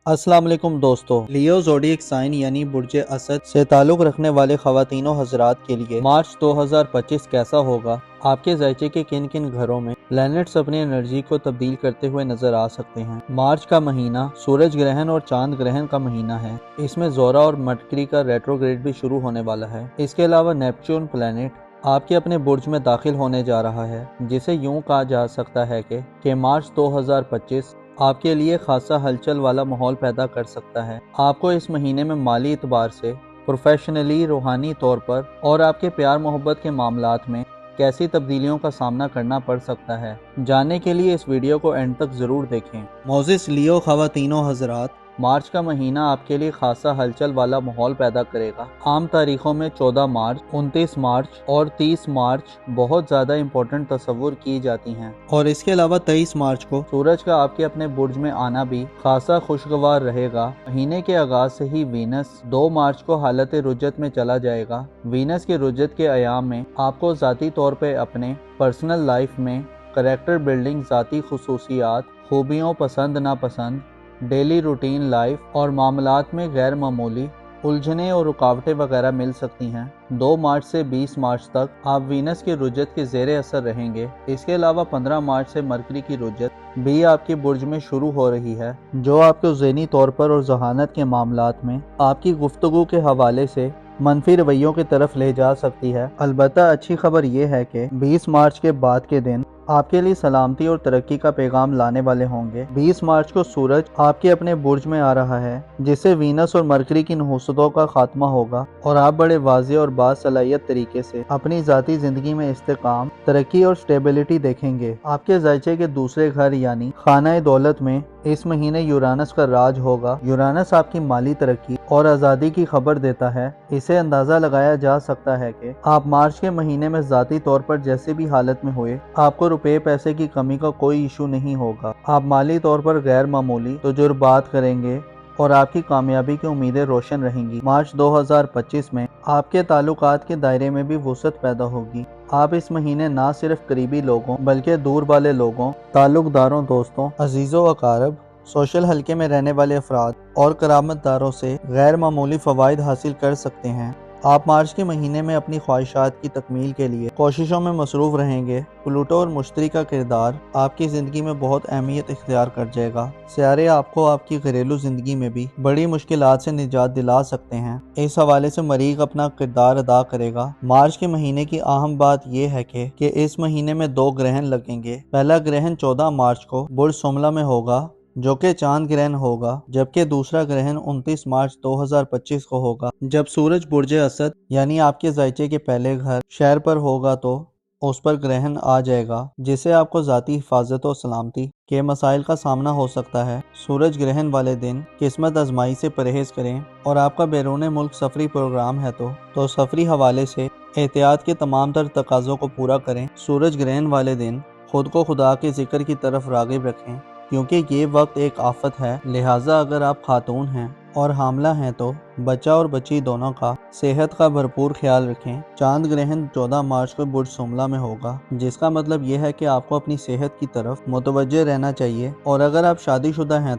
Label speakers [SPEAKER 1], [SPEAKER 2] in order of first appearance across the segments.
[SPEAKER 1] السلام علیکم دوستو، لیو زوڈیک سائن یعنی برج اسد سے تعلق رکھنے والے خواتین و حضرات کے لیے مارچ 2025 کیسا ہوگا؟ آپ کے ذائچے کے کن کن گھروں میں پلینٹس اپنی انرجی کو تبدیل کرتے ہوئے نظر آ سکتے ہیں؟ مارچ کا مہینہ سورج گرہن اور چاند گرہن کا مہینہ ہے۔ اس میں زورا اور مرکری کا ریٹروگریڈ بھی شروع ہونے والا ہے۔ اس کے علاوہ نیپچون پلینٹ آپ کے اپنے برج میں داخل ہونے جا رہا ہے، جسے یوں کہا جا سکتا ہے کہ مارچ 2025 آپ کے لیے خاصا ہلچل والا ماحول پیدا کر سکتا ہے۔ آپ کو اس مہینے میں مالی اعتبار سے، پروفیشنلی، روحانی طور پر اور آپ کے پیار محبت کے معاملات میں کیسی تبدیلیوں کا سامنا کرنا پڑ سکتا ہے، جاننے کے لیے اس ویڈیو کو اینڈ تک ضرور دیکھیں۔ معزز لیو خواتین و حضرات، مارچ کا مہینہ آپ کے لیے خاصا ہلچل والا ماحول پیدا کرے گا۔ عام تاریخوں میں 14 مارچ، 29 مارچ اور 30 مارچ بہت زیادہ امپورٹنٹ تصور کی جاتی ہیں، اور اس کے علاوہ 23 مارچ کو سورج کا آپ کے اپنے برج میں آنا بھی خاصا خوشگوار رہے گا۔ مہینے کے آغاز سے ہی وینس 2 مارچ کو حالت رجت میں چلا جائے گا۔ وینس کے رجت کے ایام میں آپ کو ذاتی طور پہ اپنے پرسنل لائف میں کریکٹر بلڈنگ، ذاتی خصوصیات، خوبیوں، پسند ناپسند، ڈیلی روٹین لائف اور معاملات میں غیر معمولی الجھنیں اور رکاوٹیں وغیرہ مل سکتی ہیں۔ 2 مارچ سے 20 مارچ تک آپ وینس کے رجت کے زیر اثر رہیں گے۔ اس کے علاوہ 15 مارچ سے مرکری کی رجت بھی آپ کے برج میں شروع ہو رہی ہے، جو آپ کو ذہنی طور پر اور ذہانت کے معاملات میں آپ کی گفتگو کے حوالے سے منفی رویوں کی طرف لے جا سکتی ہے۔ البتہ اچھی خبر یہ ہے کہ 20 مارچ کے بعد کے دن آپ کے لیے سلامتی اور ترقی کا پیغام لانے والے ہوں گے۔ 20 مارچ کو سورج آپ کے اپنے برج میں آ رہا ہے، جس سے وینس اور مرکری کی نحوستوں کا خاتمہ ہوگا، اور آپ بڑے واضح اور باصلاحیت طریقے سے اپنی ذاتی زندگی میں استحکام، ترقی اور سٹیبلٹی دیکھیں گے۔ آپ کے ذائچے کے دوسرے گھر یعنی خانہ دولت میں اس مہینے یورانس کا راج ہوگا۔ یورانس آپ کی مالی ترقی اور آزادی کی خبر دیتا ہے۔ اسے اندازہ لگایا جا سکتا ہے کہ آپ مارچ کے مہینے میں ذاتی طور پر جیسے بھی حالت میں ہوئے، آپ کو روپے پیسے کی کمی کا کوئی ایشو نہیں ہوگا۔ آپ مالی طور پر غیر معمولی تجربات کریں گے اور آپ کی کامیابی کی امیدیں روشن رہیں گی۔ مارچ 2025 میں آپ کے تعلقات کے دائرے میں بھی وسعت پیدا ہوگی۔ آپ اس مہینے نہ صرف قریبی لوگوں بلکہ دور والے لوگوں، تعلق داروں، دوستوں، عزیزوں و اقارب، سوشل حلقے میں رہنے والے افراد اور کرامت داروں سے غیر معمولی فوائد حاصل کر سکتے ہیں۔ آپ مارچ کے مہینے میں اپنی خواہشات کی تکمیل کے لیے کوششوں میں مصروف رہیں گے۔ پلوٹو اور مشتری کا کردار آپ کی زندگی میں بہت اہمیت اختیار کر جائے گا۔ سیارے آپ کو آپ کی گھریلو زندگی میں بھی بڑی مشکلات سے نجات دلا سکتے ہیں۔ اس حوالے سے مریخ اپنا کردار ادا کرے گا۔ مارچ کے مہینے کی اہم بات یہ ہے کہ اس مہینے میں 2 گرہن لگیں گے۔ پہلا گرہن 14 مارچ کو برج سملا میں ہوگا، جو کہ چاند گرہن ہوگا، جبکہ دوسرا گرہن 29 مارچ 2025 کو ہوگا، جب سورج برج اسد یعنی آپ کے ذائچے کے پہلے گھر شہر پر ہوگا تو اس پر گرہن آ جائے گا، جس سے آپ کو ذاتی حفاظت و سلامتی کے مسائل کا سامنا ہو سکتا ہے۔ سورج گرہن والے دن قسمت آزمائی سے پرہیز کریں، اور آپ کا بیرون ملک سفری پروگرام ہے تو سفری حوالے سے احتیاط کے تمام تر تقاضوں کو پورا کریں۔ سورج گرہن والے دن خود کو خدا کے ذکر کی طرف راغب رکھیں، کیونکہ یہ وقت ایک آفت ہے، لہٰذا اگر آپ خاتون ہیں اور حاملہ ہیں تو بچہ اور بچی دونوں کا صحت کا بھرپور خیال رکھیں۔ چاند گرہن 14 مارچ کو برج سملا میں ہوگا، جس کا مطلب یہ ہے کہ آپ کو اپنی صحت کی طرف متوجہ رہنا چاہیے، اور اگر آپ شادی شدہ ہیں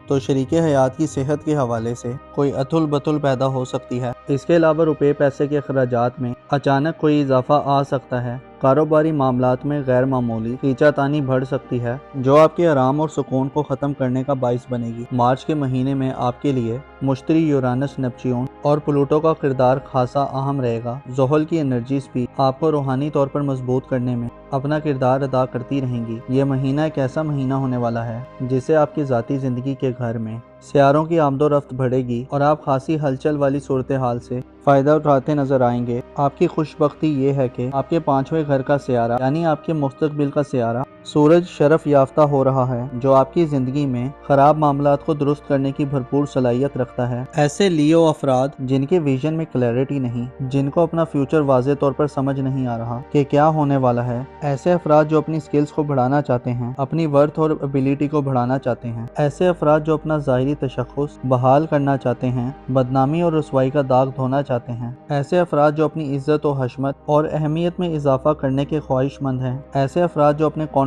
[SPEAKER 1] تو شریک حیات کی صحت کے حوالے سے کوئی اتھل بتھل پیدا ہو سکتی ہے۔ اس کے علاوہ روپے پیسے کے اخراجات میں اچانک کوئی اضافہ آ سکتا ہے۔ کاروباری معاملات میں غیر معمولی کھینچا تانی بڑھ سکتی ہے، جو آپ کے آرام اور سکون کو ختم کرنے کا باعث بنے گی۔ مارچ کے مہینے میں آپ کے لیے مشتری، یورانس، نیپچون اور پلوٹو کا کردار خاصا اہم رہے گا۔ زحل کی انرجیز بھی آپ کو روحانی طور پر مضبوط کرنے میں اپنا کردار ادا کرتی رہیں گی۔ یہ مہینہ ایک ایسا مہینہ ہونے والا ہے جس سے آپ کی ذاتی زندگی کے گھر میں سیاروں کی آمد و رفت بڑھے گی، اور آپ خاصی ہلچل والی صورتحال سے فائدہ اٹھاتے نظر آئیں گے۔ آپ کی خوش بختی یہ ہے کہ آپ کے 5ویں گھر کا سیارہ یعنی آپ کے مستقبل کا سیارہ سورج شرف یافتہ ہو رہا ہے، جو آپ کی زندگی میں خراب معاملات کو درست کرنے کی بھرپور صلاحیت رکھتا ہے۔ ایسے لیو افراد جن کے ویژن میں کلیئرٹی نہیں، جن کو اپنا فیوچر واضح طور پر سمجھ نہیں آ رہا کہ کیا ہونے والا ہے، ایسے افراد جو اپنی سکلز کو بڑھانا چاہتے ہیں، اپنی ورتھ اور ابیلٹی کو بڑھانا چاہتے ہیں، ایسے افراد جو اپنا ظاہری تشخص بحال کرنا چاہتے ہیں، بدنامی اور رسوائی کا داغ دھونا چاہتے ہیں، ایسے افراد جو اپنی عزت و حشمت اور اہمیت میں اضافہ کرنے کے خواہش مند ہیں، ایسے افراد جو اپنے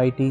[SPEAKER 1] IT